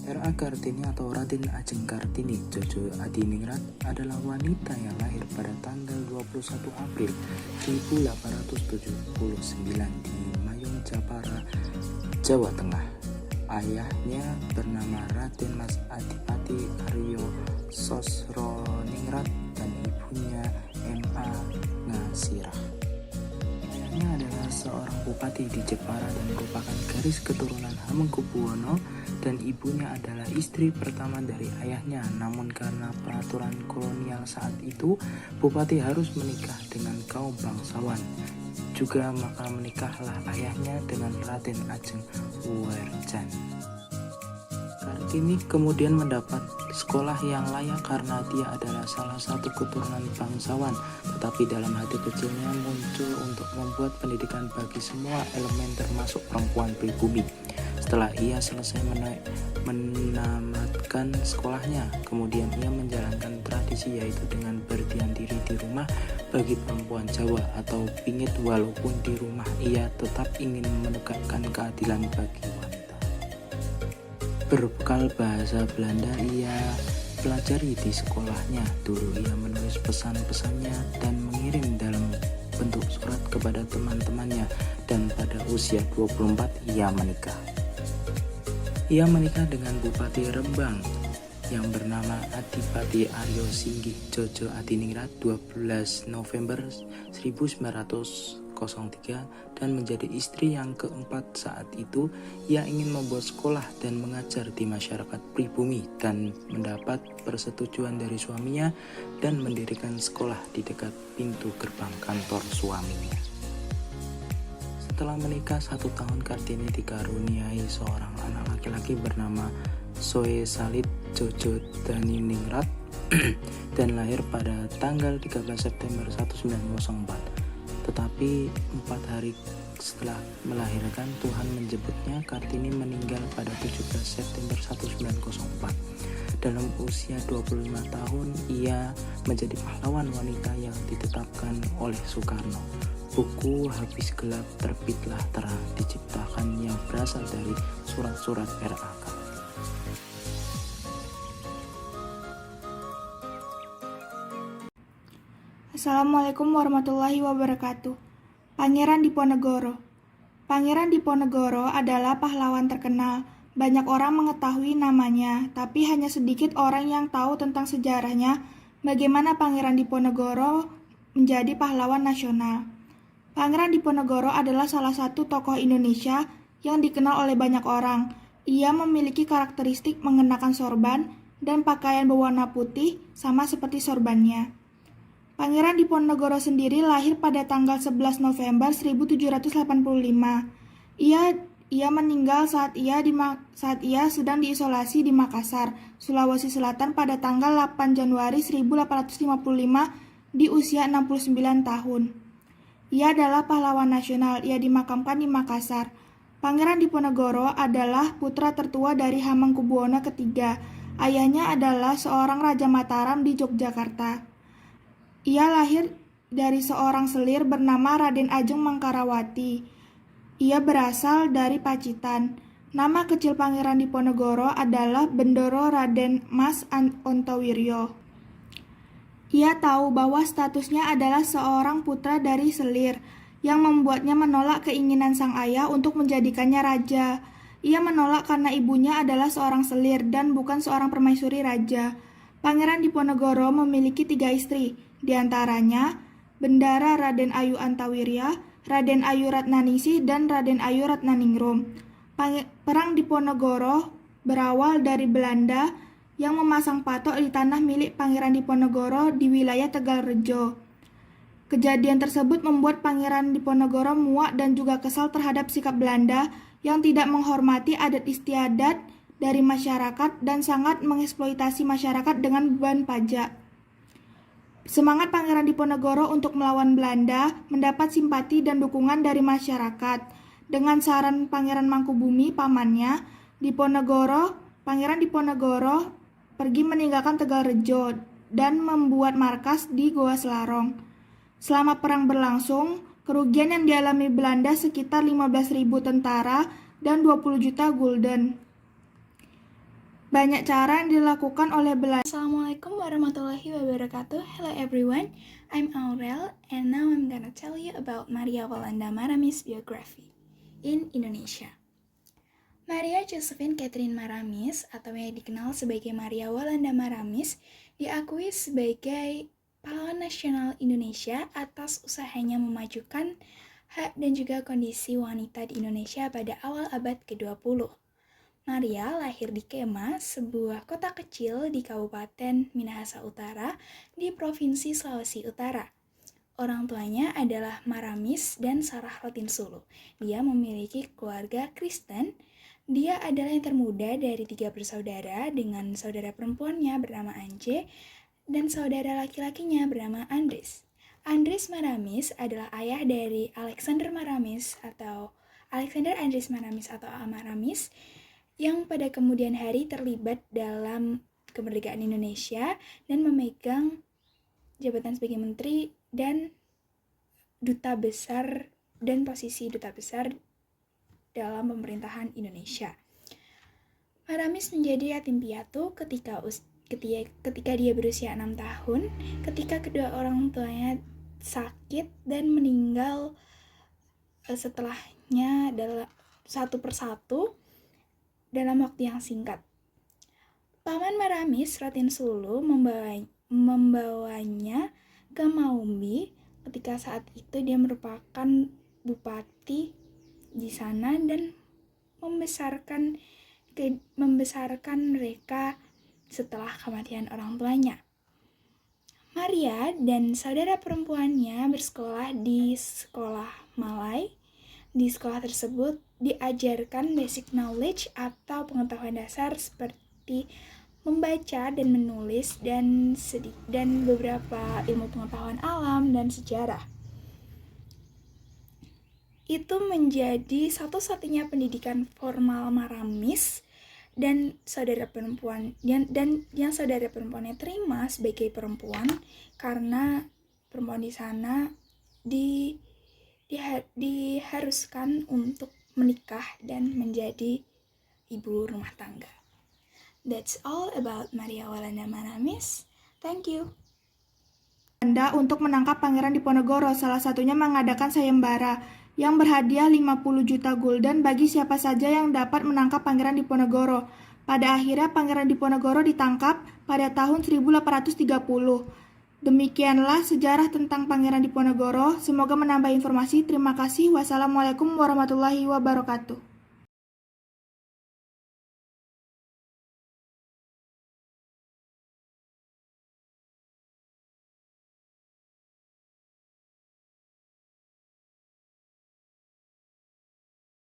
R.A. Kartini atau Raden Ajeng Kartini Jojo Adiningrat adalah wanita yang lahir pada tanggal 21 April 1879 di Mayung Japara, Jawa Tengah. Ayahnya bernama Raden Mas Adipati Aryo Sosroningrat dan ibunya M.A. Ngasirah. Ayahnya adalah seorang bupati di Jepara dan merupakan garis keturunan Hamengkubuwono, dan ibunya adalah istri pertama dari ayahnya. Namun karena peraturan kolonial saat itu, bupati harus menikah dengan kaum bangsawan juga, maka menikahlah ayahnya dengan Raden Ajeng Uwerjan. Kartini kemudian mendapat sekolah yang layak karena dia adalah salah satu keturunan bangsawan, tetapi dalam hati kecilnya muncul untuk membuat pendidikan bagi semua elemen termasuk perempuan pribumi. Setelah ia selesai menamatkan sekolahnya, kemudian ia menjalankan tradisi yaitu dengan berdiam diri di rumah bagi perempuan Jawa atau pingit, walaupun di rumah ia tetap ingin menegakkan keadilan bagi wanita. Berbekal bahasa Belanda ia pelajari di sekolahnya. Dulu ia menulis pesan-pesannya dan mengirim dalam bentuk surat kepada teman-temannya, dan pada usia 24 ia menikah. Ia menikah dengan Bupati Rembang yang bernama Adipati Aryo Singgih Jojo Adiningrat 12 November 1903 dan menjadi istri yang keempat. Saat itu ia ingin membuat sekolah dan mengajar di masyarakat pribumi dan mendapat persetujuan dari suaminya dan mendirikan sekolah di dekat pintu gerbang kantor suaminya. Setelah menikah 1 tahun, Kartini dikaruniai seorang anak laki-laki bernama Soe Salit Jojo Daniningrat dan lahir pada tanggal 13 September 1904. Tetapi 4 hari setelah melahirkan, Tuhan menjemputnya. Kartini meninggal pada 17 September 1904. Dalam usia 25 tahun, ia menjadi pahlawan wanita yang ditetapkan oleh Soekarno. Buku Habis Gelap Terbitlah Terang diciptakan yang berasal dari surat-surat R.A. Kartini. Assalamualaikum warahmatullahi wabarakatuh. Pangeran Diponegoro. Pangeran Diponegoro adalah pahlawan terkenal. Banyak orang mengetahui namanya, tapi hanya sedikit orang yang tahu tentang sejarahnya, bagaimana Pangeran Diponegoro menjadi pahlawan nasional. Pangeran Diponegoro adalah salah satu tokoh Indonesia yang dikenal oleh banyak orang. Ia memiliki karakteristik mengenakan sorban dan pakaian berwarna putih sama seperti sorbannya. Pangeran Diponegoro sendiri lahir pada tanggal 11 November 1785. Ia meninggal saat ia sedang diisolasi di Makassar, Sulawesi Selatan pada tanggal 8 Januari 1855 di usia 69 tahun. Ia adalah pahlawan nasional. Ia dimakamkan di Makassar. Pangeran Diponegoro adalah putra tertua dari Hamengkubuwono III. Ayahnya adalah seorang Raja Mataram di Yogyakarta. Ia lahir dari seorang selir bernama Raden Ajeng Mangkarawati. Ia berasal dari Pacitan. Nama kecil Pangeran Diponegoro adalah Bendoro Raden Mas Ontowiryo. Ia tahu bahwa statusnya adalah seorang putra dari selir, yang membuatnya menolak keinginan sang ayah untuk menjadikannya raja. Ia menolak karena ibunya adalah seorang selir dan bukan seorang permaisuri raja. Pangeran Diponegoro memiliki 3 istri, di antaranya Bendara Raden Ayu Antawirya, Raden Ayu Ratnaningsih, dan Raden Ayu Ratnaningrum. Perang Diponegoro berawal dari Belanda yang memasang patok di tanah milik Pangeran Diponegoro di wilayah Tegalrejo. Kejadian tersebut membuat Pangeran Diponegoro muak dan juga kesal terhadap sikap Belanda yang tidak menghormati adat istiadat dari masyarakat dan sangat mengeksploitasi masyarakat dengan beban pajak. Semangat Pangeran Diponegoro untuk melawan Belanda mendapat simpati dan dukungan dari masyarakat. Dengan saran Pangeran Mangkubumi, pamannya, Pangeran Diponegoro pergi meninggalkan Tegalrejo dan membuat markas di Goa Selarong. Selama perang berlangsung, kerugian yang dialami Belanda sekitar 15.000 tentara dan 20 juta gulden. banyak cara yang dilakukan oleh Belanda. Assalamualaikum warahmatullahi wabarakatuh. Hello everyone, I'm Aurel and now I'm gonna tell you about Maria Walanda Maramis biography in Indonesia. Maria Josephine Catherine Maramis atau yang dikenal sebagai Maria Walanda Maramis diakui sebagai pahlawan nasional Indonesia atas usahanya memajukan hak dan juga kondisi wanita di Indonesia pada awal abad ke-20. Maria lahir di Kema, sebuah kota kecil di Kabupaten Minahasa Utara di Provinsi Sulawesi Utara. Orang tuanya adalah Maramis dan Sarah Rotinsulu. Dia memiliki keluarga Kristen. Dia adalah yang termuda dari 3 bersaudara dengan saudara perempuannya bernama Anje dan saudara laki-lakinya bernama Andres. Andres Maramis adalah ayah dari Alexander Maramis atau Alexander Andres Maramis atau Maramis yang pada kemudian hari terlibat dalam kemerdekaan Indonesia dan memegang jabatan sebagai menteri dan duta besar dan posisi duta besar dalam pemerintahan Indonesia. Maramis menjadi yatim piatu ketika dia berusia 6 tahun, ketika kedua orang tuanya sakit dan meninggal setelahnya satu persatu dalam waktu yang singkat. Paman Maramis, Rotinsulu, membawanya ke Maumbi ketika saat itu dia merupakan bupati di sana dan membesarkan mereka setelah kematian orang tuanya. Maria dan saudara perempuannya bersekolah di sekolah Malay. Di sekolah tersebut diajarkan basic knowledge atau pengetahuan dasar seperti membaca dan menulis dan beberapa ilmu pengetahuan alam dan sejarah. Itu menjadi satu-satunya pendidikan formal Maramis dan saudara perempuan dan yang saudara perempuannya terima sebagai perempuan karena perempuan di sana diharuskan untuk menikah dan menjadi ibu rumah tangga. That's all about Maria Walanda Maramis. Thank you. Belanda untuk menangkap Pangeran Diponegoro, salah satunya mengadakan sayembara yang berhadiah 50 juta gulden bagi siapa saja yang dapat menangkap Pangeran Diponegoro. Pada akhirnya Pangeran Diponegoro ditangkap pada tahun 1830. Demikianlah sejarah tentang Pangeran Diponegoro. Semoga menambah informasi. Terima kasih. Wassalamualaikum warahmatullahi wabarakatuh.